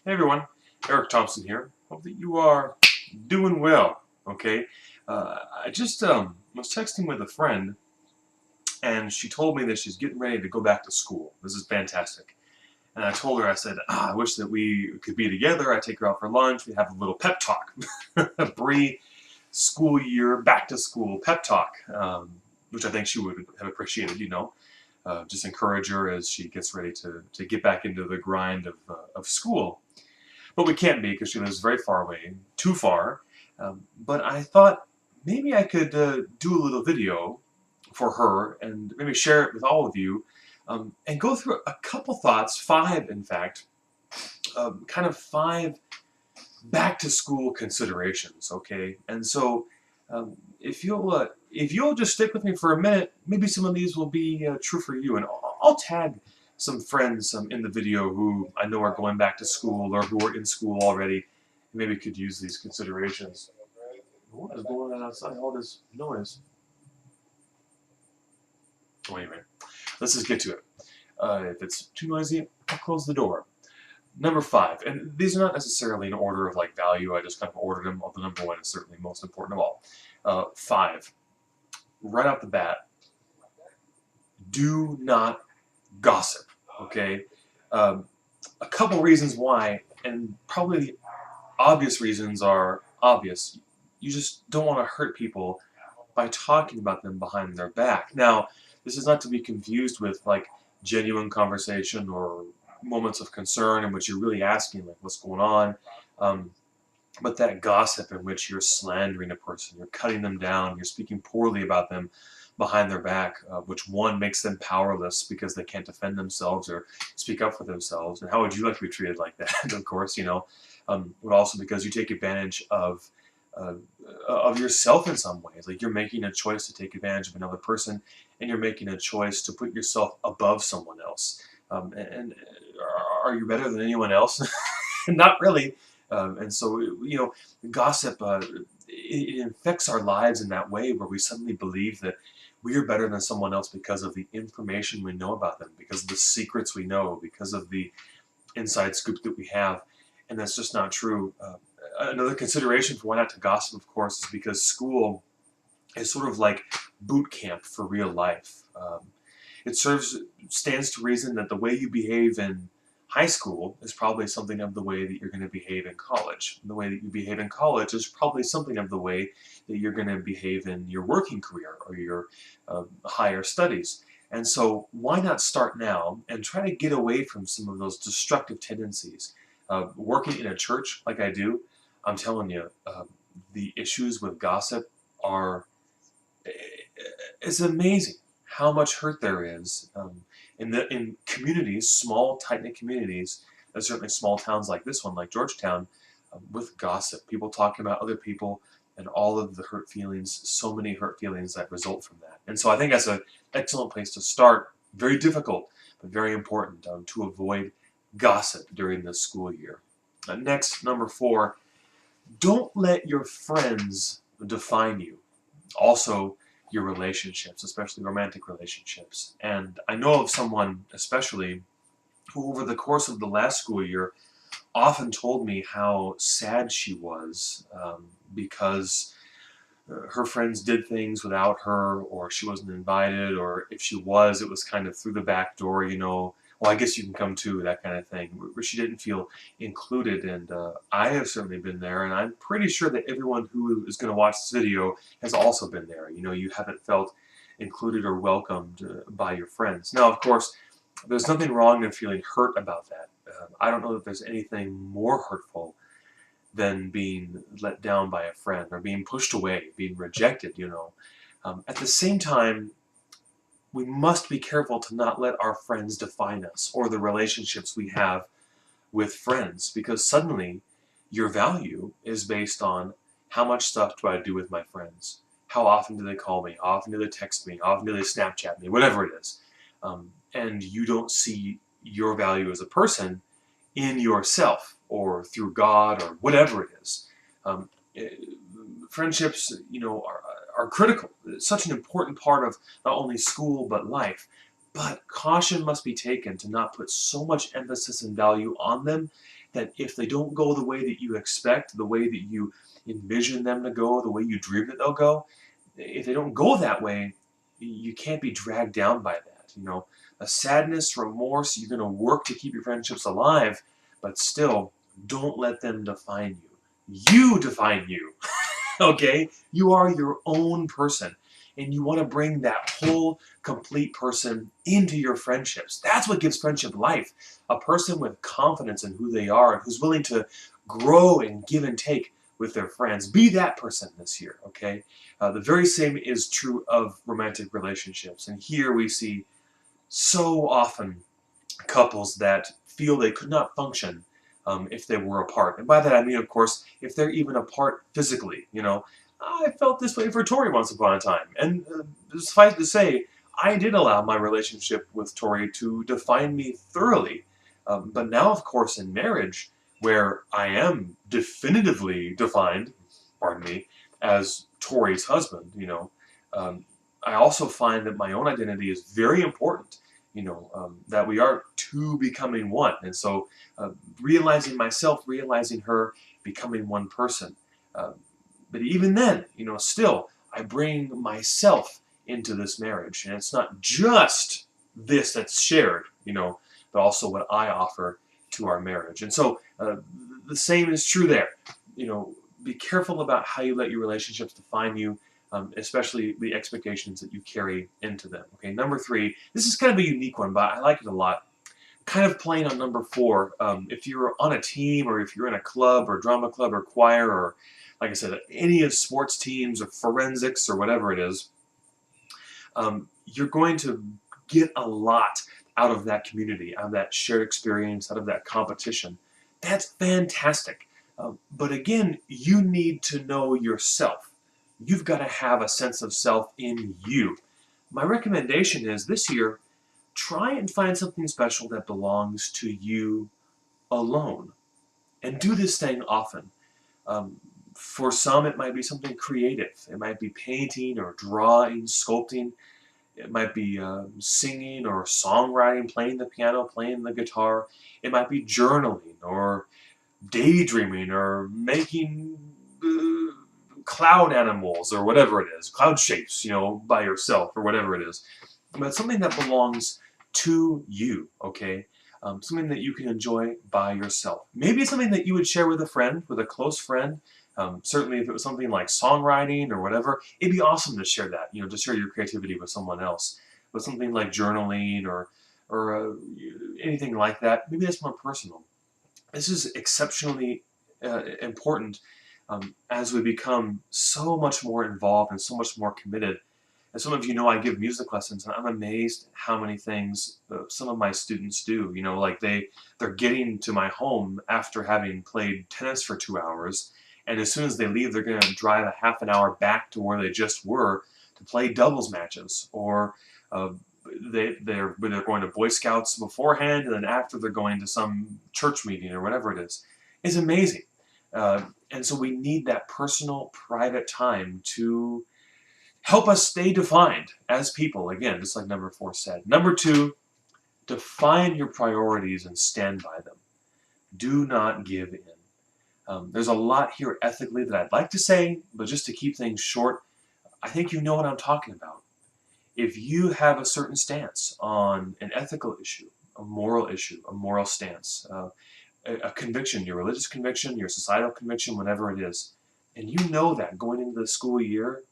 Hey everyone, Eric Thompson here. Hope that you are doing well. Okay, I just was texting with a friend, and she told me that she's getting ready to go back to school. This is fantastic. And I told her, I said, I wish that we could be together. I'd take her out for lunch. We'd have a little pep talk, a pre-school year, back to school pep talk, which I think she would have appreciated. Just encourage her as she gets ready to get back into the grind of school. But we can't be because she lives very far away, too far. But I thought maybe I could do a little video for her and maybe share it with all of you and go through a couple thoughts, five in fact, kind of five back to school considerations, okay? And so if you'll just stick with me for a minute, maybe some of these will be true for you, and I'll tag some friends in the video who I know are going back to school or who are in school already, maybe could use these considerations. What is going on outside? All this noise. Oh, anyway, let's just get to it. If it's too noisy, I'll close the door. Number five, and these are not necessarily in order of like value, I just kind of ordered them. The number one is certainly most important of all. Five, right off the bat, do not gossip, okay? A couple reasons why, and probably the obvious reasons are obvious. You just don't want to hurt people by talking about them behind their back. Now, this is not to be confused with like genuine conversation or moments of concern in which you're really asking like what's going on, but that gossip in which you're slandering a person, you're cutting them down, you're speaking poorly about them behind their back, which one makes them powerless because they can't defend themselves or speak up for themselves. And how would you like to be treated like that? Of course, but also because you take advantage of yourself in some ways. Like you're making a choice to take advantage of another person, and you're making a choice to put yourself above someone else. And are you better than anyone else? Not really. And so, gossip, it infects our lives in that way where we suddenly believe that we are better than someone else because of the information we know about them, because of the secrets we know, because of the inside scoop that we have. And that's just not true. Another consideration for why not to gossip, of course, is because school is sort of like boot camp for real life. It stands to reason that the way you behave in high school is probably something of the way that you're going to behave in college. And the way that you behave in college is probably something of the way that you're going to behave in your working career or your higher studies. And so why not start now and try to get away from some of those destructive tendencies? Working in a church like I do, I'm telling you, the issues with gossip it's amazing how much hurt there is in communities, small, tight-knit communities, and certainly small towns like this one, like Georgetown, with gossip, people talking about other people, and all of the hurt feelings, so many hurt feelings that result from that. And so I think that's an excellent place to start. Very difficult, but very important to avoid gossip during the school year. Next, number four, don't let your friends define you. Also, your relationships, especially romantic relationships. And I know of someone especially who over the course of the last school year often told me how sad she was because her friends did things without her, or she wasn't invited, or if she was, it was kind of through the back door, well, I guess you can come too, that kind of thing, where she didn't feel included. And I have certainly been there, and I'm pretty sure that everyone who is going to watch this video has also been there. You haven't felt included or welcomed by your friends. Now, of course, there's nothing wrong in feeling hurt about that. I don't know that there's anything more hurtful than being let down by a friend or being pushed away, being rejected, At the same time, we must be careful to not let our friends define us or the relationships we have with friends, because suddenly your value is based on how much stuff do I do with my friends? How often do they call me? How often do they text me? How often do they Snapchat me? Whatever it is. And you don't see your value as a person in yourself or through God or whatever it is. Friendships, are critical. It's such an important part of not only school but life. But caution must be taken to not put so much emphasis and value on them that if they don't go the way that you expect, the way that you envision them to go, the way you dream that they'll go, if they don't go that way, you can't be dragged down by that. A sadness, remorse, you're going to work to keep your friendships alive, but still, don't let them define you. You define you. Okay? You are your own person. And you want to bring that whole, complete person into your friendships. That's what gives friendship life. A person with confidence in who they are and who's willing to grow and give and take with their friends. Be that person this year, okay? The very same is true of romantic relationships. And here we see so often couples that feel they could not function if they were apart. And by that I mean, of course, if they're even apart physically. I felt this way for Tori once upon a time. And suffice to say, I did allow my relationship with Tori to define me thoroughly. But now, of course, in marriage, where I am definitively defined, pardon me, as Tori's husband, I also find that my own identity is very important. That we are two becoming one. And so realizing myself, realizing her, becoming one person. But even then, still, I bring myself into this marriage. And it's not just this that's shared, but also what I offer to our marriage. And so the same is true there. Be careful about how you let your relationships define you, especially the expectations that you carry into them. Okay, number 3, this is kind of a unique one, but I like it a lot. Kind of playing on number 4, if you're on a team or if you're in a club or drama club or choir or, like I said, any of sports teams or forensics or whatever it is, you're going to get a lot out of that community, out of that shared experience, out of that competition. That's fantastic. But again, you need to know yourself. You've got to have a sense of self in you. My recommendation is this year, try and find something special that belongs to you alone. And do this thing often. For some, it might be something creative. It might be painting or drawing, sculpting. It might be singing or songwriting, playing the piano, playing the guitar. It might be journaling or daydreaming or making cloud animals or whatever it is, cloud shapes, by yourself or whatever it is. But something that belongs to you, okay? Something that you can enjoy by yourself. Maybe it's something that you would share with a friend, with a close friend. Certainly if it was something like songwriting or whatever, it'd be awesome to share that, to share your creativity with someone else. But something like journaling or anything like that, maybe that's more personal. This is exceptionally important as we become so much more involved and so much more committed. As some of you know, I give music lessons, and I'm amazed how many things some of my students do. Like they're getting to my home after having played tennis for 2 hours, and as soon as they leave, they're going to drive a half an hour back to where they just were to play doubles matches, or they're going to Boy Scouts beforehand, and then after they're going to some church meeting or whatever it is. It's amazing. And so we need that personal, private time to help us stay defined as people. Again, just like number 4 said. Number 2, define your priorities and stand by them. Do not give in. There's a lot here ethically that I'd like to say, but just to keep things short, I think you know what I'm talking about. If you have a certain stance on an ethical issue, a moral stance, a conviction, your religious conviction, your societal conviction, whatever it is, and you know that going into the school year,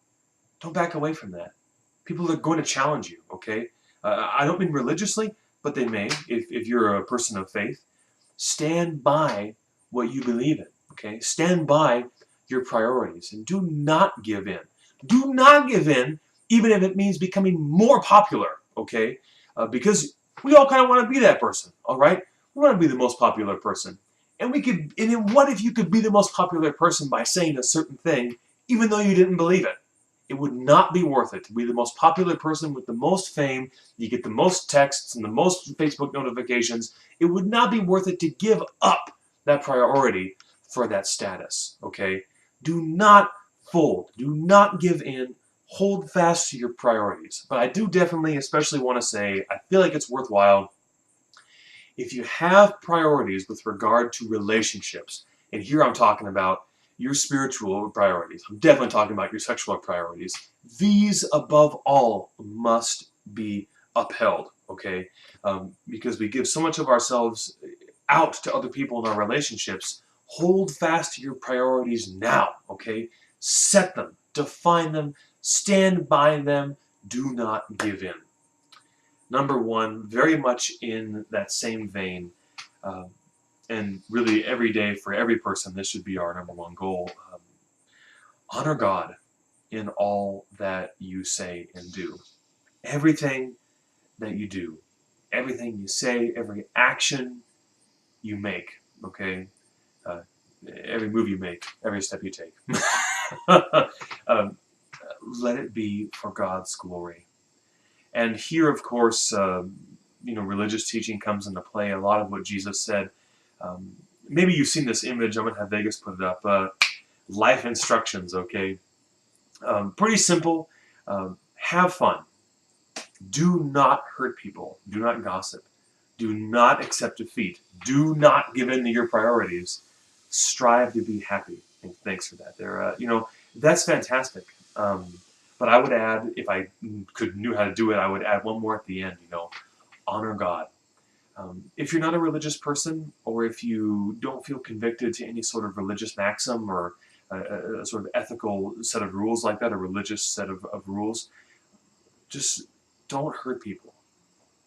don't back away from that. People are going to challenge you, okay? I don't mean religiously, but they may, if you're a person of faith. Stand by what you believe in, okay? Stand by your priorities and do not give in. Do not give in, even if it means becoming more popular, okay? Because we all kind of want to be that person, all right? We want to be the most popular person. And then what if you could be the most popular person by saying a certain thing, even though you didn't believe it? It would not be worth it to be the most popular person with the most fame. You get the most texts and the most Facebook notifications. It would not be worth it to give up that priority for that status, okay? Do not fold. Do not give in. Hold fast to your priorities. But I do definitely especially want to say, I feel like it's worthwhile If you have priorities with regard to relationships, and here I'm talking about your spiritual priorities, I'm definitely talking about your sexual priorities, these above all must be upheld, okay? Because we give so much of ourselves out to other people in our relationships. Hold fast to your priorities now, okay? Set them, define them, stand by them, do not give in. Number one, very much in that same vein, and really every day for every person, this should be our number one goal. Honor God in all that you say and do. Everything that you do, everything you say, every action you make, okay? Uh, every move you make, every step you take. Let it be for God's glory. And here, of course, religious teaching comes into play. A lot of what Jesus said. Maybe you've seen this image. I'm going to have Vegas put it up. Life instructions, okay? Pretty simple. Have fun. Do not hurt people. Do not gossip. Do not accept defeat. Do not give in to your priorities. Strive to be happy. And thanks for that. That's fantastic. But I would add, if I knew how to do it, I would add one more at the end. Honor God. If you're not a religious person, or if you don't feel convicted to any sort of religious maxim or a sort of ethical set of rules like that, a religious set of rules, just don't hurt people.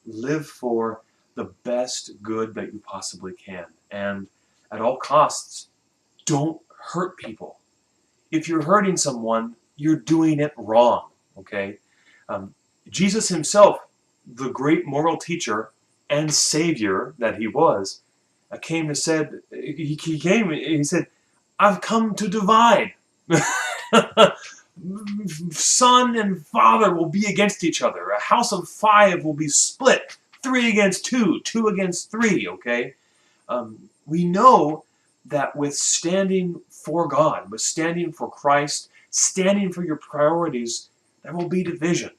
Live for the best good that you possibly can. And at all costs, don't hurt people. If you're hurting someone, you're doing it wrong, okay? Jesus himself, the great moral teacher and savior that he was, came and said, he said, I've come to divide. Son and father will be against each other. A house of 5 will be split. 3 against 2, 2 against 3, okay? We know that with standing for God, with standing for Christ, standing for your priorities, there will be division,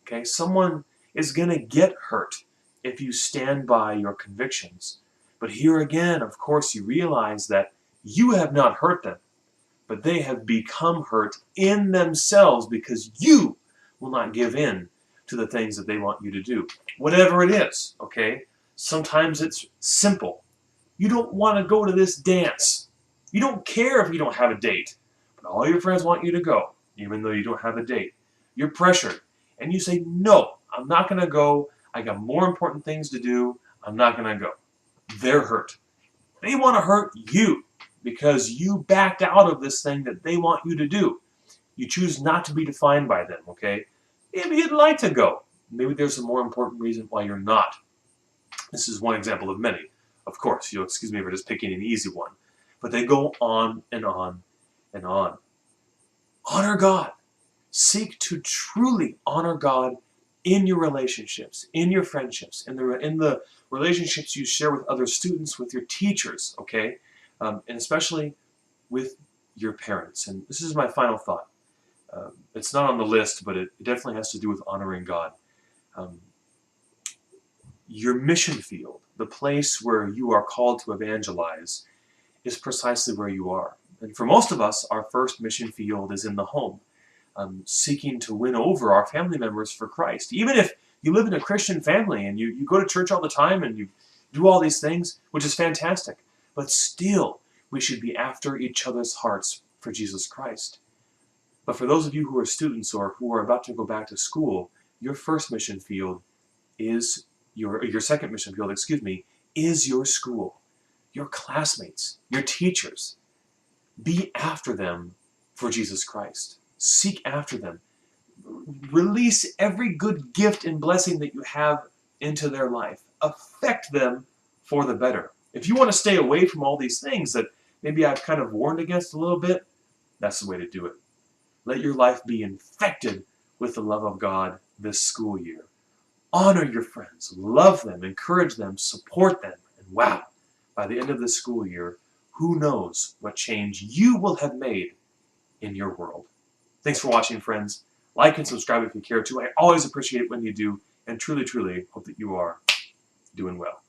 okay? Someone is going to get hurt if you stand by your convictions. But here again, of course, you realize that you have not hurt them, but they have become hurt in themselves because you will not give in to the things that they want you to do. Whatever it is, okay? Sometimes it's simple. You don't want to go to this dance. You don't care if you don't have a date, but all your friends want you to go, even though you don't have a date. You're pressured, and you say, no, I'm not going to go. I got more important things to do. I'm not going to go. They're hurt. They want to hurt you because you backed out of this thing that they want you to do. You choose not to be defined by them, okay? Maybe you'd like to go. Maybe there's a more important reason why you're not. This is one example of many. Of course, you'll excuse me for just picking an easy one. But they go on and on and on. Honor God. Seek to truly honor God in your relationships, in your friendships, in the relationships you share with other students, with your teachers, okay? And especially with your parents. And this is my final thought. It's not on the list, but it definitely has to do with honoring God. Your mission field, the place where you are called to evangelize, is precisely where you are. And for most of us, our first mission field is in the home, seeking to win over our family members for Christ. Even if you live in a Christian family and you go to church all the time and you do all these things, which is fantastic, but still we should be after each other's hearts for Jesus Christ. But for those of you who are students or who are about to go back to school, your first mission field is your second mission field, is your school, your classmates, your teachers. Be after them for Jesus Christ. Seek after them. Release every good gift and blessing that you have into their life. Affect them for the better. If you want to stay away from all these things that maybe I've kind of warned against a little bit, that's the way to do it. Let your life be infected with the love of God this school year. Honor your friends, love them, encourage them, support them, and wow, by the end of this school year, who knows what change you will have made in your world. Thanks for watching, friends. Like and subscribe if you care to. I always appreciate it when you do, and truly, truly hope that you are doing well.